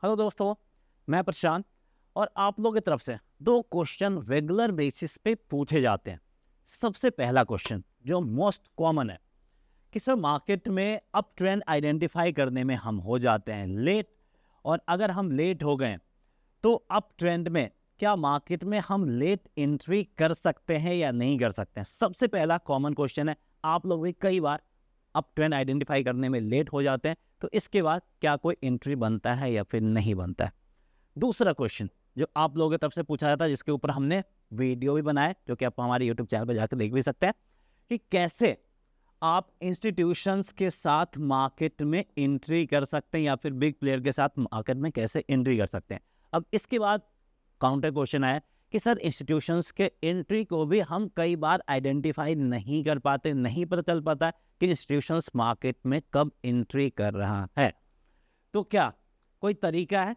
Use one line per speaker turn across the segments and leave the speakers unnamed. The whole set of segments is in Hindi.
हेलो दोस्तों, मैं प्रशांत और आप लोगों की तरफ से दो क्वेश्चन रेगुलर बेसिस पे पूछे जाते हैं। सबसे पहला क्वेश्चन जो मोस्ट कॉमन है कि सर मार्केट में अप ट्रेंड आइडेंटिफाई करने में हम हो जाते हैं लेट, और अगर हम लेट हो गए तो अप ट्रेंड में क्या मार्केट में हम लेट एंट्री कर सकते हैं या नहीं कर सकते हैं। सबसे पहला कॉमन क्वेश्चन है। आप लोग भी कई बार अप ट्रेंड आइडेंटिफाई करने में लेट हो जाते हैं, तो इसके बाद क्या कोई एंट्री बनता है या फिर नहीं बनता है। दूसरा क्वेश्चन जो आप लोगों की तरफ से पूछा जाता है, जिसके ऊपर हमने वीडियो भी बनाया जो कि आप हमारे यूट्यूब चैनल पर जाकर देख भी सकते हैं, कि कैसे आप इंस्टीट्यूशंस के साथ मार्केट में एंट्री कर सकते हैं या फिर बिग प्लेयर के साथ मार्केट में कैसे एंट्री कर सकते हैं। अब इसके बाद काउंटर क्वेश्चन आया कि सर इंस्टीट्यूशंस के एंट्री को भी हम कई बार आइडेंटिफाई नहीं कर पाते, नहीं पता चल पाता कि इंस्टीट्यूशंस मार्केट में कब एंट्री कर रहा है। तो क्या कोई तरीका है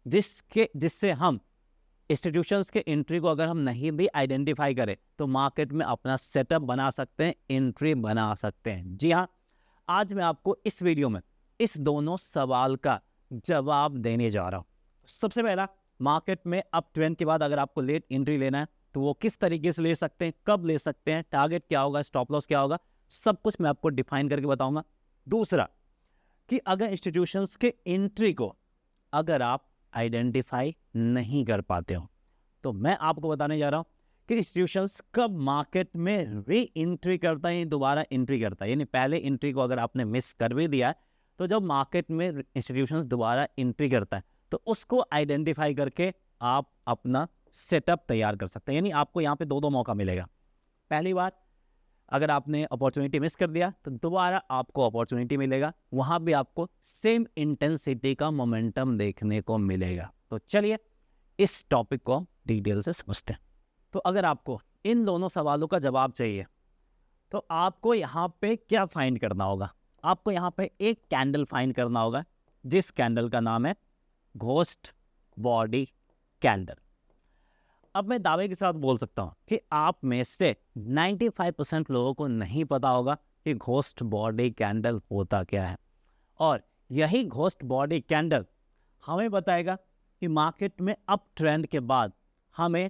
जिससे हम इंस्टीट्यूशंस के एंट्री को अगर हम नहीं भी आइडेंटिफाई करें तो मार्केट में अपना सेटअप बना सकते हैं, एंट्री बना सकते हैं। जी हाँ, आज मैं आपको इस वीडियो में इस दोनों सवाल का जवाब देने जा रहा हूँ। सबसे पहला, मार्केट में अप ट्रेंड के बाद अगर आपको लेट एंट्री लेना है तो वो किस तरीके से ले सकते हैं, कब ले सकते हैं, टारगेट क्या होगा, स्टॉप लॉस क्या होगा, सब कुछ मैं आपको डिफाइन करके बताऊंगा। दूसरा, कि अगर इंस्टीट्यूशंस के एंट्री को अगर आप आइडेंटिफाई नहीं कर पाते हो तो मैं आपको बताने जा रहा हूं कि इंस्टीट्यूशंस कब मार्केट में री एंट्री करता है, दोबारा एंट्री करता है। यानी पहले एंट्री को अगर आपने मिस कर भी दिया तो जब मार्केट में इंस्टीट्यूशंस दोबारा एंट्री करता है तो उसको आइडेंटिफाई करके आप अपना सेटअप तैयार कर सकते हैं। यानी आपको यहाँ पे दो मौका मिलेगा। पहली बार अगर आपने अपॉर्चुनिटी मिस कर दिया तो दोबारा आपको अपॉर्चुनिटी मिलेगा, वहां भी आपको सेम इंटेंसिटी का मोमेंटम देखने को मिलेगा। तो चलिए इस टॉपिक को डिटेल से समझते हैं। तो अगर आपको इन दोनों सवालों का जवाब चाहिए तो आपको यहाँ पे क्या फाइंड करना होगा। आपको यहाँ पे एक कैंडल फाइंड करना होगा जिस कैंडल का नाम है घोस्ट बॉडी कैंडल। अब मैं दावे के साथ बोल सकता हूं कि आप में से 95% लोगों को नहीं पता होगा कि घोस्ट बॉडी कैंडल होता क्या है, और यही घोस्ट बॉडी कैंडल हमें बताएगा कि मार्केट में अप ट्रेंड के बाद हमें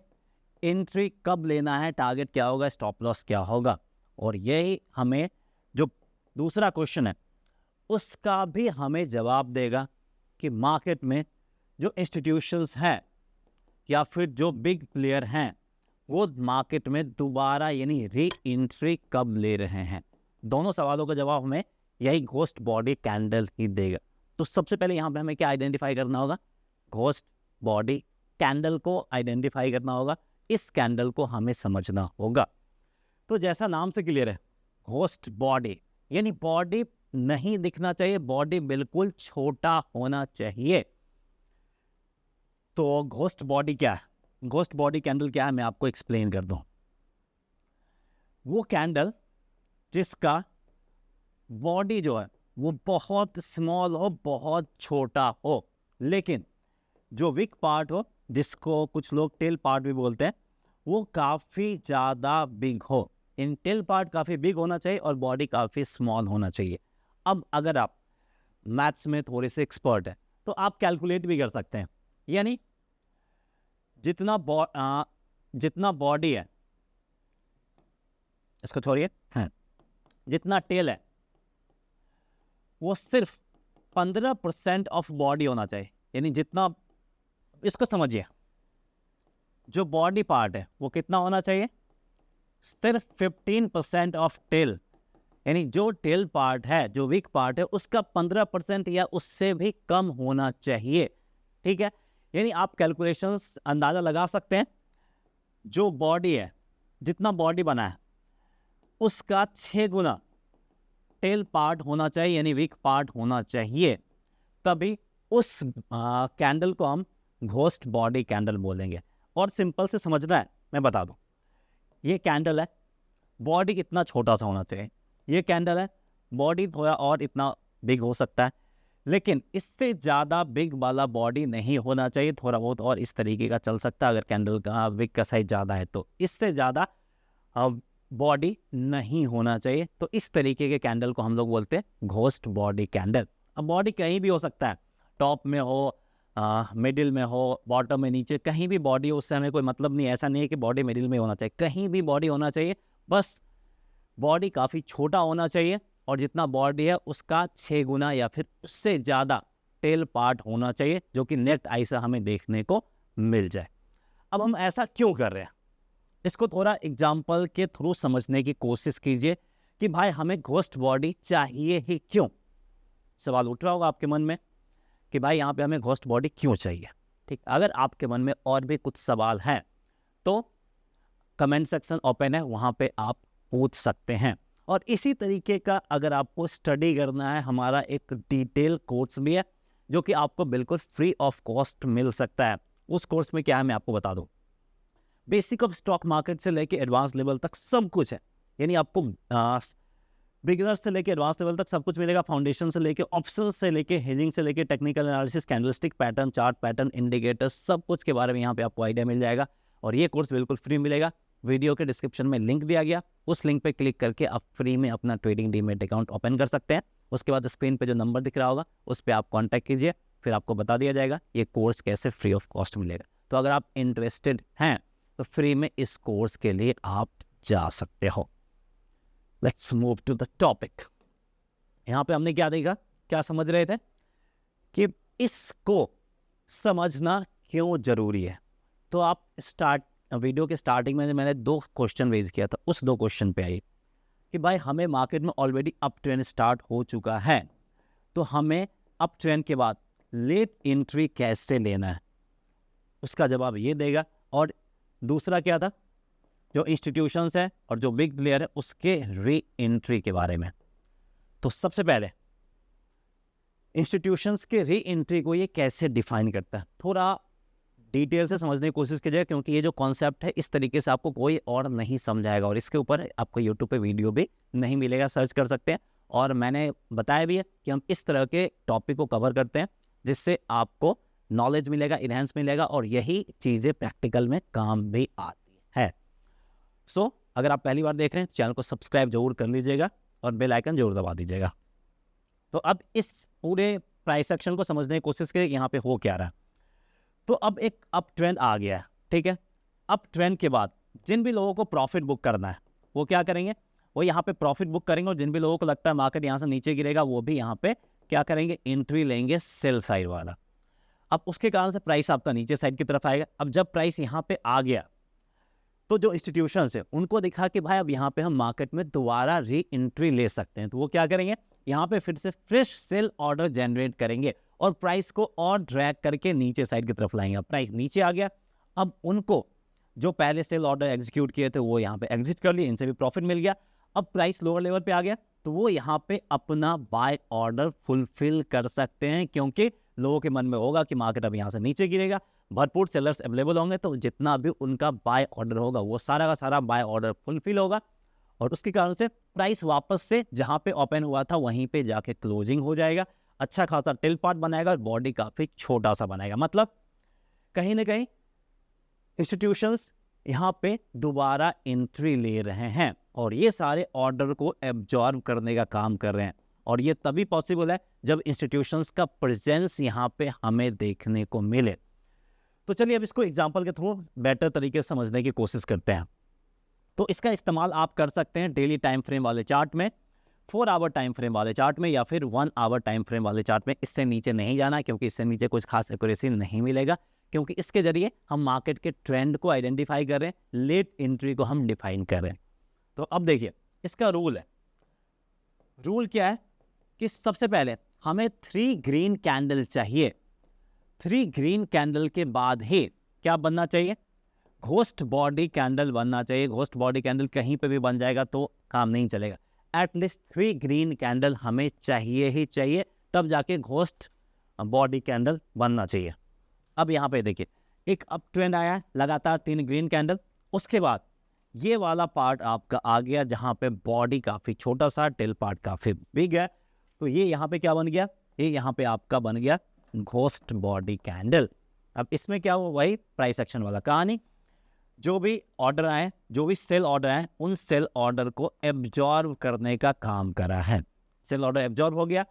एंट्री कब लेना है, टारगेट क्या होगा, स्टॉप लॉस क्या होगा। और यही हमें जो दूसरा क्वेश्चन है उसका भी हमें जवाब देगा कि मार्केट में जो इंस्टीट्यूशंस हैं या फिर जो बिग प्लेयर हैं वो मार्केट में दोबारा यानी री एंट्री कब ले रहे हैं। दोनों सवालों का जवाब हमें यही घोस्ट बॉडी कैंडल ही देगा। तो सबसे पहले यहाँ पे हमें क्या आइडेंटिफाई करना होगा, घोस्ट बॉडी कैंडल को आइडेंटिफाई करना होगा। इस कैंडल को हमें समझना होगा। तो जैसा नाम से क्लियर है, घोस्ट बॉडी यानी बॉडी नहीं दिखना चाहिए, बॉडी बिल्कुल छोटा होना चाहिए। तो घोस्ट बॉडी क्या है, घोस्ट बॉडी कैंडल क्या है, मैं आपको एक्सप्लेन कर दूं। वो कैंडल जिसका बॉडी जो है वो बहुत स्मॉल हो, बहुत छोटा हो, लेकिन जो विक पार्ट हो, जिसको कुछ लोग टेल पार्ट भी बोलते हैं, वो काफ़ी ज़्यादा बिग हो। इन टेल पार्ट काफ़ी बिग होना चाहिए और बॉडी काफ़ी स्मॉल होना चाहिए। अब अगर आप मैथ्स में थोड़े से एक्सपर्ट हैं तो आप कैलकुलेट भी कर सकते हैं। यानी जितना बॉडी है, इसको छोड़िए, जितना टेल है वो सिर्फ 15% ऑफ बॉडी होना चाहिए। यानी जितना, इसको समझिए, जो बॉडी पार्ट है वो कितना होना चाहिए, सिर्फ 15% ऑफ टेल। यानी जो टेल पार्ट है, जो वीक पार्ट है, उसका 15% या उससे भी कम होना चाहिए। ठीक है, यानी आप कैलकुलेशंस अंदाज़ा लगा सकते हैं। जो बॉडी है, जितना बॉडी बना है उसका 6 गुना टेल पार्ट होना चाहिए, यानी वीक पार्ट होना चाहिए। तभी उस कैंडल को हम घोस्ट बॉडी कैंडल बोलेंगे। और सिंपल से समझना है, मैं बता दूं, ये कैंडल है, बॉडी कितना छोटा सा होना चाहिए। ये कैंडल है, बॉडी थोड़ा और इतना बिग हो सकता है, लेकिन इससे ज़्यादा बिग वाला बॉडी नहीं होना चाहिए। थोड़ा बहुत और इस तरीके का चल सकता है अगर कैंडल का विक का साइज ज़्यादा है, तो इससे ज़्यादा बॉडी नहीं होना चाहिए। तो इस तरीके के कैंडल को हम लोग बोलते हैं घोस्ट बॉडी कैंडल। अब बॉडी कहीं भी हो सकता है, टॉप में हो, मिडिल में हो, बॉटम में, नीचे, कहीं भी बॉडी हो, उससे हमें कोई मतलब नहीं। ऐसा नहीं है कि बॉडी मिडिल में होना चाहिए, कहीं भी बॉडी होना चाहिए, बस बॉडी काफ़ी छोटा होना चाहिए और जितना बॉडी है उसका 6 गुना या फिर उससे ज़्यादा टेल पार्ट होना चाहिए, जो कि नेक्ड आई से हमें देखने को मिल जाए। अब हम ऐसा क्यों कर रहे हैं, इसको थोड़ा एग्जाम्पल के थ्रू समझने की कोशिश कीजिए कि भाई हमें घोस्ट बॉडी चाहिए ही क्यों। सवाल उठ रहा होगा आपके मन में कि भाई यहाँ पे हमें घोस्ट बॉडी क्यों चाहिए। ठीक, अगर आपके मन में और भी कुछ सवाल हैं तो कमेंट सेक्शन ओपन है, वहाँ पे आप पूछ सकते हैं। और इसी तरीके का अगर आपको स्टडी करना है, हमारा एक डिटेल कोर्स भी है जो कि आपको बिल्कुल फ्री ऑफ कॉस्ट मिल सकता है। उस कोर्स में क्या है मैं आपको बता दूं, बेसिक ऑफ स्टॉक मार्केट से लेके एडवांस लेवल तक सब कुछ है। यानी आपको बिगिनर से लेके एडवांस लेवल तक सब कुछ मिलेगा, फाउंडेशन से लेके ऑप्शंस से लेके हेजिंग से लेके technical analysis, candlestick pattern, chart pattern, indicators, सब कुछ के बारे में यहाँ पे आपको आइडिया मिल जाएगा। और ये कोर्स बिल्कुल फ्री मिलेगा। वीडियो के डिस्क्रिप्शन में लिंक दिया गया, उस लिंक पे क्लिक करके आप फ्री में अपना ट्रेडिंग डीमैट अकाउंट ओपन कर सकते हैं। उसके बाद स्क्रीन पे जो नंबर दिख रहा होगा उस पर आप कॉन्टैक्ट कीजिए, फिर आपको बता दिया जाएगा ये कोर्स कैसे फ्री ऑफ कॉस्ट मिलेगा। तो अगर आप इंटरेस्टेड हैं तो फ्री में इस कोर्स के लिए आप जा सकते हो। Let's move to the topic. यहाँ पे हमने क्या देखा, क्या समझ रहे थे कि इसको समझना क्यों जरूरी है। तो आप वीडियो के स्टार्टिंग में मैंने 2 क्वेश्चन रेज किया था, उस 2 क्वेश्चन पे आइए कि भाई हमें मार्केट में ऑलरेडी अप ट्रेंड स्टार्ट हो चुका है, तो हमें अप ट्रेंड के बाद लेट एंट्री कैसे लेना है, उसका जवाब ये देगा। और दूसरा क्या था, जो इंस्टीट्यूशंस है और जो बिग प्लेयर है उसके री एंट्री के बारे में। तो सबसे पहले इंस्टीट्यूशंस के री एंट्री को ये कैसे डिफाइन करता है, थोड़ा डिटेल से समझने की कोशिश कीजिएगा, क्योंकि ये जो कॉन्सेप्ट है इस तरीके से आपको कोई और नहीं समझाएगा और इसके ऊपर आपको यूट्यूब पे वीडियो भी नहीं मिलेगा, सर्च कर सकते हैं। और मैंने बताया भी है कि हम इस तरह के टॉपिक को कवर करते हैं जिससे आपको नॉलेज मिलेगा, इनहेंस मिलेगा और यही चीज़ें प्रैक्टिकल में काम भी आती है। सो अगर आप पहली बार देख रहे हैं तो चैनल को सब्सक्राइब जरूर कर लीजिएगा और बेल आइकन जरूर दबा दीजिएगा। तो अब इस पूरे प्राइस सेक्शन को समझने की कोशिश करें यहाँ पे हो क्या रहा है। तो अब एक अप ट्रेंड आ गया है, ठीक है। अप ट्रेंड के बाद जिन भी लोगों को प्रॉफिट बुक करना है वो क्या करेंगे, वो यहाँ पे प्रॉफिट बुक करेंगे। और जिन भी लोगों को लगता है मार्केट यहाँ से नीचे गिरेगा वो भी यहाँ पे क्या करेंगे, एंट्री लेंगे सेल साइड वाला। अब उसके कारण से प्राइस आपका नीचे साइड की तरफ आएगा। अब जब प्राइस यहाँ पे आ गया तो जो इंस्टीट्यूशंस है उनको दिखा कि भाई अब यहाँ पे हम मार्केट में दोबारा री एंट्री ले सकते हैं, तो वो क्या करेंगे, यहाँ पे फिर से फ्रेश सेल ऑर्डर जनरेट करेंगे और प्राइस को और ड्रैग करके नीचे साइड की तरफ लाएंगे। प्राइस नीचे आ गया, अब उनको जो पहले सेल ऑर्डर एग्जीक्यूट किए थे वो यहाँ पे एग्जिट कर लिए, इनसे भी प्रॉफिट मिल गया। अब प्राइस लोअर लेवल पे आ गया तो वो यहाँ पे अपना बाय ऑर्डर फुलफिल कर सकते हैं, क्योंकि लोगों के मन में होगा कि मार्केट अब यहाँ से नीचे गिरेगा, भरपूर सेलर्स अवेलेबल होंगे, तो जितना भी उनका बाय ऑर्डर होगा वो सारा का सारा बाय ऑर्डर फुलफिल होगा और उसके कारण से प्राइस वापस से जहाँ पे ओपन हुआ था वहीं पे जाके क्लोजिंग हो जाएगा। अच्छा खासा टेल पार्ट बनाएगा और बॉडी काफ़ी छोटा सा बनाएगा। मतलब कहीं ना कहीं इंस्टीट्यूशंस यहाँ पे दोबारा एंट्री ले रहे हैं और ये सारे ऑर्डर को एब्जॉर्ब करने का काम कर रहे हैं। और ये तभी पॉसिबल है जब इंस्टीट्यूशंस का प्रेजेंस यहाँ पे हमें देखने को मिले। तो चलिए अब इसको एग्जाम्पल के थ्रू बेटर तरीके से समझने की कोशिश करते हैं। तो इसका इस्तेमाल आप कर सकते हैं डेली टाइम फ्रेम वाले चार्ट में, 4 आवर टाइम फ्रेम वाले चार्ट में या फिर 1 आवर टाइम फ्रेम वाले चार्ट में। इससे नीचे नहीं जाना, क्योंकि इससे नीचे कुछ खास एक्यूरेसी नहीं मिलेगा, क्योंकि इसके जरिए हम मार्केट के ट्रेंड को आइडेंटिफाई कर रहे हैं, लेट एंट्री को हम डिफाइन कर रहे हैं। तो अब देखिए इसका रूल है। रूल क्या है कि सबसे पहले हमें 3 ग्रीन कैंडल चाहिए। 3 ग्रीन कैंडल के बाद ही क्या बनना चाहिए, घोस्ट बॉडी कैंडल बनना चाहिए। घोस्ट बॉडी कैंडल कहीं पे भी बन जाएगा तो काम नहीं चलेगा। एटलीस्ट 3 ग्रीन कैंडल हमें चाहिए ही चाहिए, तब जाके घोस्ट बॉडी कैंडल बनना चाहिए। अब यहाँ पे देखिए एक अप ट्रेंड आया है, लगातार 3 ग्रीन कैंडल, उसके बाद ये वाला पार्ट आपका आ गया जहाँ पे बॉडी काफ़ी छोटा सा, टेल पार्ट काफ़ी बिग है। तो ये यहाँ पे क्या बन गया, ये यहाँ पे आपका बन गया घोस्ट बॉडी कैंडल। अब इसमें क्या हुआ, वही प्राइस एक्शन वाला कहानी, जो भी ऑर्डर आए, जो भी सेल ऑर्डर आए, उन सेल ऑर्डर को एब्जॉर्ब करने का काम करा है। सेल ऑर्डर एब्जॉर्ब हो गया।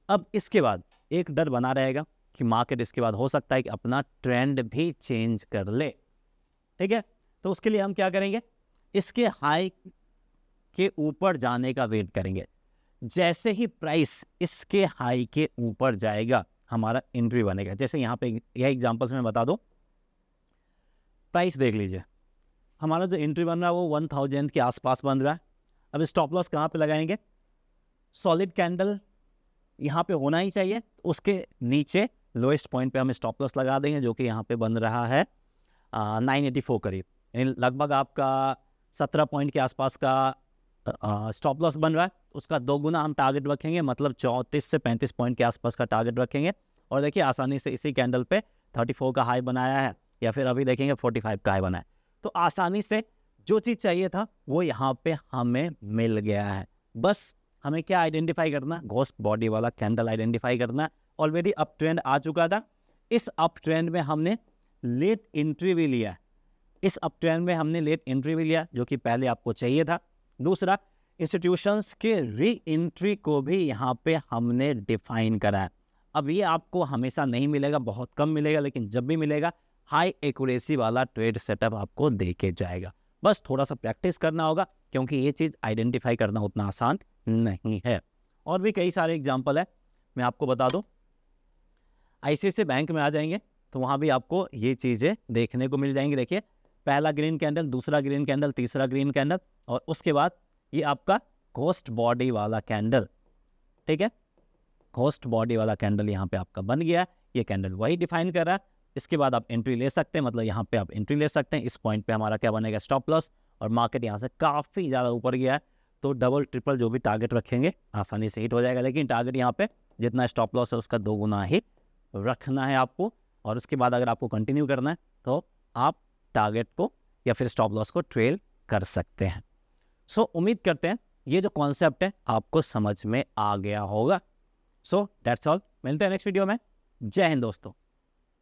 अब इसके बाद एक डर बना रहेगा कि मार्केट इसके बाद हो सकता है कि अपना ट्रेंड भी चेंज कर ले। ठीक है, तो उसके लिए हम क्या करेंगे, इसके हाई के ऊपर जाने का वेट करेंगे। जैसे ही प्राइस इसके हाई के ऊपर जाएगा हमारा एंट्री बनेगा। जैसे यहाँ पे यह एग्जांपल्स में बता दूं, प्राइस देख लीजिए, हमारा जो एंट्री बन रहा है वो 1000 के आसपास बन रहा है। अब स्टॉप लॉस कहाँ पे लगाएंगे, सॉलिड कैंडल यहाँ पे होना ही चाहिए, उसके नीचे लोएस्ट पॉइंट पे हम स्टॉप लॉस लगा देंगे, जो कि यहाँ पे बन रहा है 984 करीब, यानी लगभग आपका 17 पॉइंट के आसपास का स्टॉप लॉस बन रहा है। उसका 2 गुना हम टारगेट रखेंगे, मतलब 34 से 35 पॉइंट के आसपास का टारगेट रखेंगे। और देखिए आसानी से इसी कैंडल पे 34 का हाई बनाया है, या फिर अभी देखेंगे 45 का हाई बनाया, तो आसानी से जो चीज़ चाहिए था वो यहाँ पे हमें मिल गया है। बस हमें क्या आइडेंटिफाई करना, घोस्ट बॉडी वाला कैंडल आइडेंटिफाई करना। ऑलरेडी अप ट्रेंड आ चुका था, इस अप ट्रेंड में हमने लेट एंट्री भी लिया, इस अप ट्रेंड में हमने लेट एंट्री भी लिया, जो कि पहले आपको चाहिए था। दूसरा, इंस्टीट्यूशंस के री एंट्री को भी यहाँ पे हमने डिफाइन करा है। अब ये आपको हमेशा नहीं मिलेगा, बहुत कम मिलेगा, लेकिन जब भी मिलेगा हाई एक्यूरेसी वाला ट्रेड सेटअप आपको दे के जाएगा। बस थोड़ा सा प्रैक्टिस करना होगा, क्योंकि ये चीज़ आइडेंटिफाई करना उतना आसान नहीं है। और भी कई सारे एग्जाम्पल है, मैं आपको बता दूं, ICICI बैंक में आ जाएंगे तो वहाँ भी आपको ये चीज़ें देखने को मिल जाएंगी। देखिए पहला ग्रीन कैंडल, दूसरा ग्रीन कैंडल, तीसरा ग्रीन कैंडल, और उसके बाद ये आपका घोस्ट बॉडी वाला कैंडल। ठीक है, घोस्ट बॉडी वाला कैंडल यहाँ पे आपका बन गया है, ये कैंडल वही डिफाइन कर रहा है। इसके बाद आप एंट्री ले सकते हैं, मतलब यहाँ पे आप एंट्री ले सकते हैं। इस पॉइंट पे हमारा क्या बनेगा, स्टॉप लॉस। और मार्केट यहाँ से काफ़ी ज़्यादा ऊपर गया है, तो डबल ट्रिपल जो भी टारगेट रखेंगे आसानी से हिट हो जाएगा। लेकिन टारगेट यहाँ पे जितना स्टॉप लॉस है उसका 2 गुना ही रखना है आपको। और उसके बाद अगर आपको कंटिन्यू करना है तो आप टारगेट को या फिर स्टॉप लॉस को ट्रेल कर सकते हैं। सो उम्मीद करते हैं ये जो कॉन्सेप्ट है आपको समझ में आ गया होगा। सो दैट्स ऑल, मिलते हैं नेक्स्ट वीडियो में। जय हिंद दोस्तों।